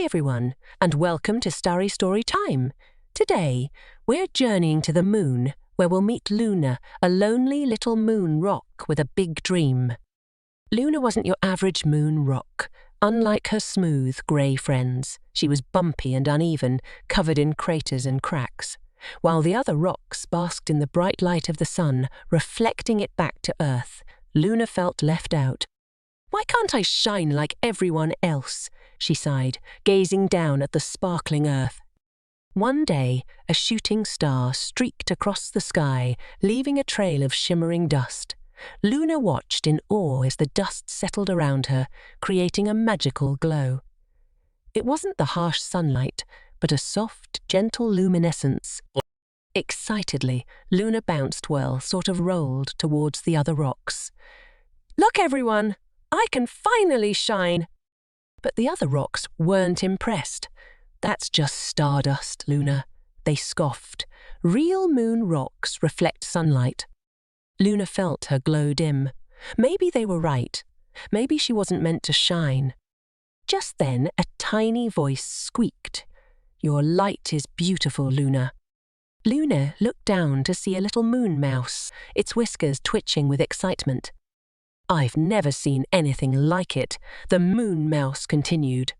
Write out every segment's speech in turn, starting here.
everyone, and welcome to Starry Story Time. Today, we're journeying to the moon, where we'll meet Luna, a lonely little moon rock with a big dream. Luna wasn't your average moon rock. Unlike her smooth, grey friends, she was bumpy and uneven, covered in craters and cracks. While the other rocks basked in the bright light of the sun, reflecting it back to Earth, Luna felt left out. "Why can't I shine like everyone else?" she sighed, gazing down at the sparkling Earth. One day, a shooting star streaked across the sky, leaving a trail of shimmering dust. Luna watched in awe as the dust settled around her, creating a magical glow. It wasn't the harsh sunlight, but a soft, gentle luminescence. Excitedly, Luna bounced sort of rolled towards the other rocks. "Look, everyone! I can finally shine!" But the other rocks weren't impressed. "That's just stardust, Luna," they scoffed. "Real moon rocks reflect sunlight." Luna felt her glow dim. Maybe they were right. Maybe she wasn't meant to shine. Just then, a tiny voice squeaked. "Your light is beautiful, Luna." Luna looked down to see a little moon mouse, its whiskers twitching with excitement. "I've never seen anything like it," the moon mouse continued.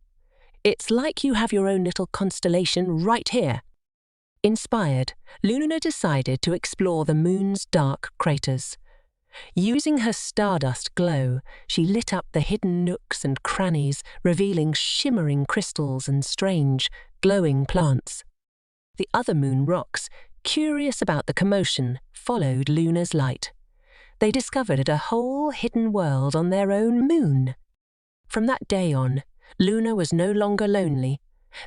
"It's like you have your own little constellation right here." Inspired, Luna decided to explore the moon's dark craters. Using her stardust glow, she lit up the hidden nooks and crannies, revealing shimmering crystals and strange, glowing plants. The other moon rocks, curious about the commotion, followed Luna's light. They discovered a whole hidden world on their own moon. From that day on, Luna was no longer lonely.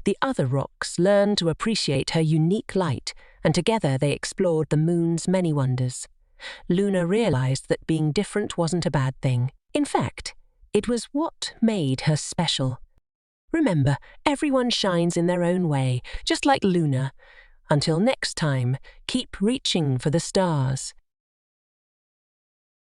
The other rocks learned to appreciate her unique light, and together they explored the moon's many wonders. Luna realized that being different wasn't a bad thing. In fact, it was what made her special. Remember, everyone shines in their own way, just like Luna. Until next time, keep reaching for the stars